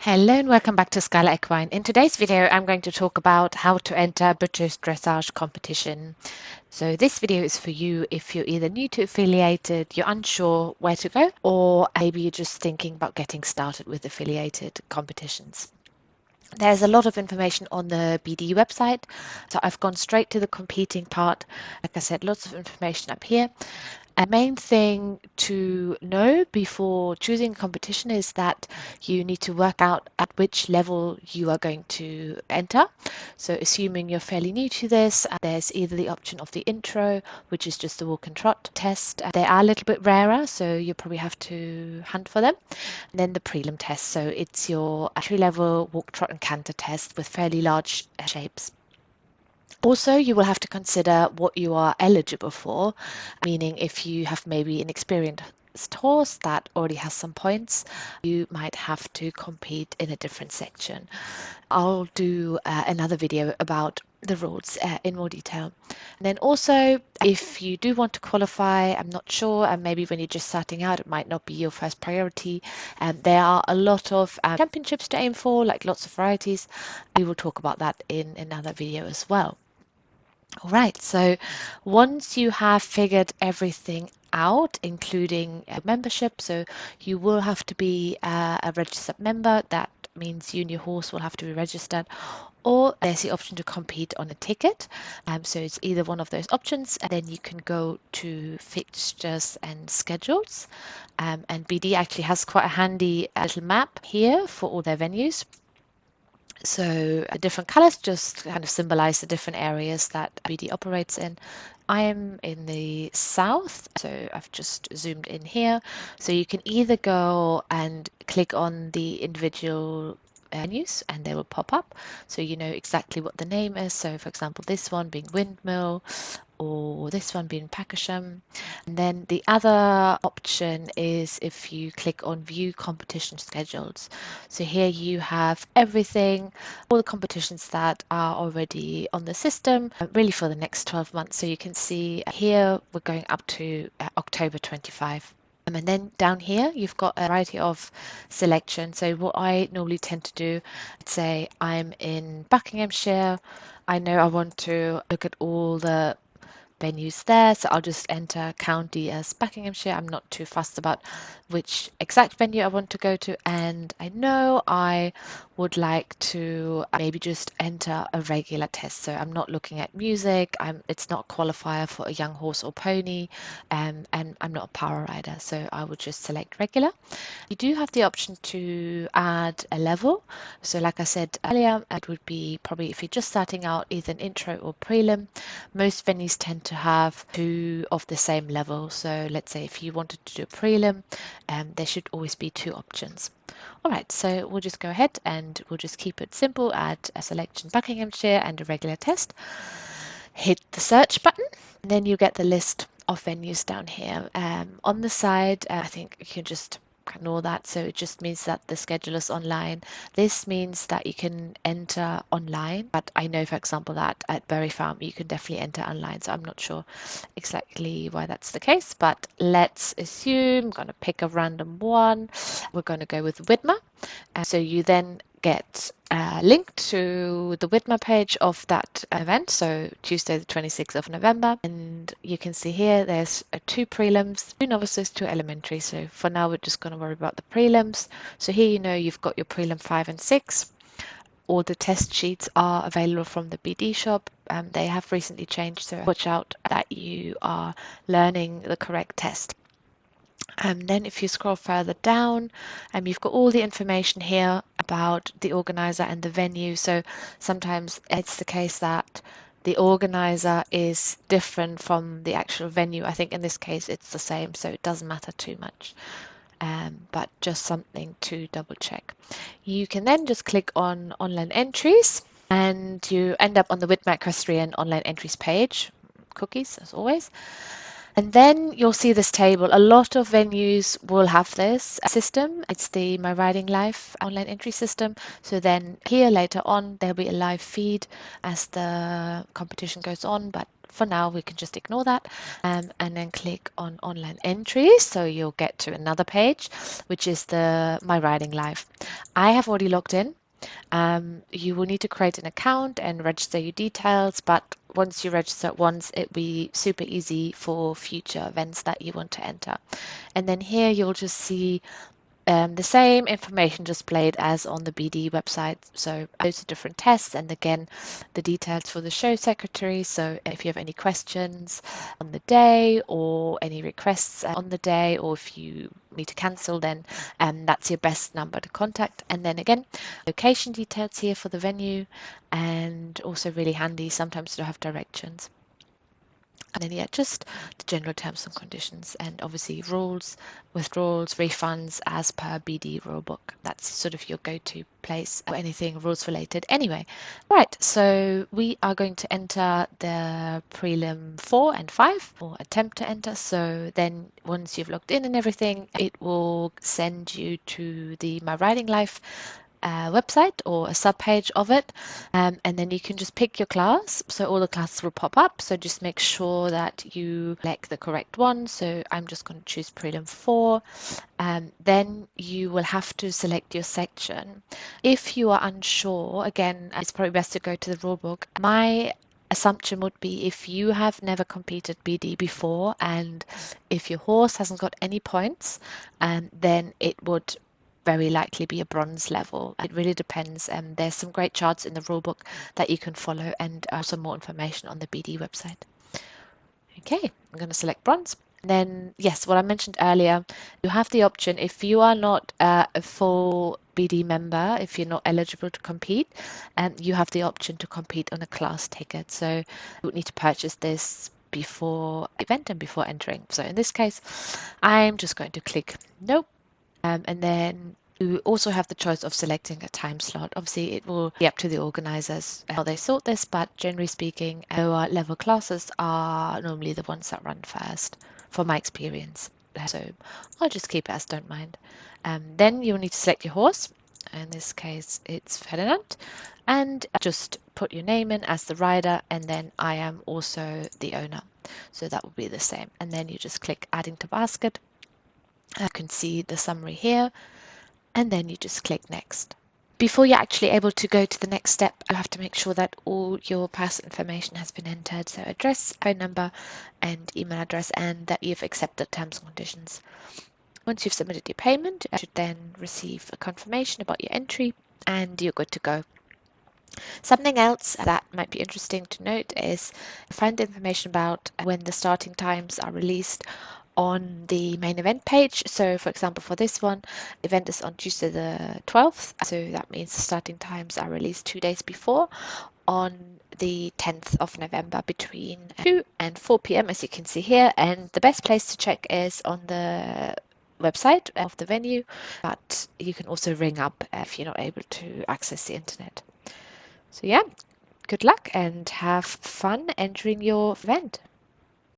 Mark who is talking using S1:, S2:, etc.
S1: Hello and welcome back to Skylar Equine. In today's video, I'm going to talk about how to enter British dressage competition. So this video is for you if you're either new to affiliated, you're unsure where to go, or maybe you're just thinking about getting started with affiliated competitions. There's a lot of information on the BD website, so I've gone straight to the competing part. Like I said, lots of information up here. A main thing to know before choosing a competition is that you need to work out at which level you are going to enter. So assuming you're fairly new to this, there's either the option of the intro, which is just the walk and trot test. They are a little bit rarer, so you probably have to hunt for them. And then the prelim test, so it's your entry level walk, trot and canter test with fairly large shapes. Also, you will have to consider what you are eligible for, meaning if you have maybe an experienced horse that already has some points, you might have to compete in a different section. I'll do another video about the rules in more detail. And then also, if you do want to qualify, I'm not sure, and maybe when you're just starting out, it might not be your first priority. There are a lot of championships to aim for, like lots of varieties. We will talk about that in another video as well. All right, so once you have figured everything out, including membership, so you will have to be a registered member. That means you and your horse will have to be registered, or there's the option to compete on a ticket. So it's either one of those options, and then you can go to fixtures and schedules. And BD actually has quite a handy little map here for all their venues. So the different colors just kind of symbolize the different areas that BD operates in. I am in the south, so I've just zoomed in here. So you can either go and click on the individual venues and they will pop up, so you know exactly what the name is. So for example, this one being Windmill, or this one being Packisham. And then the other option is if you click on view competition schedules. So here you have everything, all the competitions that are already on the system, really for the next 12 months. So you can see here we're going up to October 25. And then down here, you've got a variety of selection. So what I normally tend to do, let's say I'm in Buckinghamshire. I know I want to look at all the venues there, so I'll just enter county as Buckinghamshire. I'm not too fussed about which exact venue I want to go to, and I know I would like to maybe just enter a regular test. So I'm not looking at music, it's not a qualifier for a young horse or pony, and I'm not a power rider, so I would just select regular. You do have the option to add a level. So like I said earlier, it would be probably if you're just starting out, either an intro or prelim. Most venues tend to have two of the same level. So let's say if you wanted to do a prelim, there should always be two options. All right, so we'll just go ahead and we'll just keep it simple, add a selection Buckinghamshire and a regular test. Hit the search button, and then you get the list of venues down here. On the side, I think you can just ignore that. So it just means that the schedule is online. This means that you can enter online, but I know, for example, that at Berry Farm you can definitely enter online, so I'm not sure exactly why that's the case, but let's assume I'm going to pick a random one. We're going to go with Widmer. So you then get linked to the Widmer page of that event, so Tuesday the 26th of November, and you can see here there's two prelims, two novices, two elementary. So for now we're just going to worry about the prelims. So here you know you've got your prelim 5 and 6. All the test sheets are available from the BD shop. They have recently changed, so watch out that you are learning the correct test. Then if you scroll further down, you've got all the information here about the organizer and the venue. So sometimes it's the case that the organizer is different from the actual venue. I think in this case it's the same, so it doesn't matter too much. But just something to double check. You can then just click on online entries and you end up on the Widmer Equestrian online entries page. Cookies as always. And then you'll see this table. A lot of venues will have this system. It's the My Riding Life online entry system. So then here later on, there'll be a live feed as the competition goes on. But for now, we can just ignore that and then click on online entries. So you'll get to another page, which is the My Riding Life. I have already logged in. You will need to create an account and register your details, but once you register once, it'll be super easy for future events that you want to enter. And then here you'll just see the same information displayed as on the BD website. So loads of different tests, and again, the details for the show secretary. So if you have any questions on the day or any requests on the day, or if you need to cancel, then that's your best number to contact. And then again, location details here for the venue, and also really handy sometimes to have directions. And then, yeah, just the general terms and conditions, and obviously rules, withdrawals, refunds as per BD rulebook. That's sort of your go-to place for anything rules related. Anyway, right, so we are going to enter the prelim 4 and 5, or attempt to enter. So then once you've logged in and everything, it will send you to the My Writing Life website or a subpage of it, and then you can just pick your class. So all the classes will pop up, so just make sure that you select the correct one. So I'm just going to choose prelim 4. Then you will have to select your section. If you are unsure, again, it's probably best to go to the rulebook. My assumption would be, if you have never competed BD before and if your horse hasn't got any points, then it would very likely be a bronze level. It really depends. There's some great charts in the rulebook that you can follow, and some more information on the BD website. Okay, I'm going to select bronze. Then, yes, what I mentioned earlier, you have the option, if you are not a full BD member, if you're not eligible to compete, you have the option to compete on a class ticket. So you would need to purchase this before event and before entering. So in this case, I'm just going to click nope. And then you also have the choice of selecting a time slot. Obviously, it will be up to the organizers how they sort this, but generally speaking, lower level classes are normally the ones that run first, from my experience. So I'll just keep it as don't mind. Then you'll need to select your horse. In this case, it's Ferdinand. And just put your name in as the rider, and then I am also the owner. So that will be the same. And then you just click adding to basket. You can see the summary here, and then you just click next. Before you're actually able to go to the next step, you have to make sure that all your personal information has been entered, so address, phone number, and email address, and that you've accepted terms and conditions. Once you've submitted your payment, you should then receive a confirmation about your entry, and you're good to go. Something else that might be interesting to note is find information about when the starting times are released on the main event page. So for example, for this one, the event is on Tuesday the 12th. So that means the starting times are released 2 days before, on the 10th of November between 2 and 4 p.m. as you can see here. And the best place to check is on the website of the venue, but you can also ring up if you're not able to access the internet. So yeah, good luck and have fun entering your event.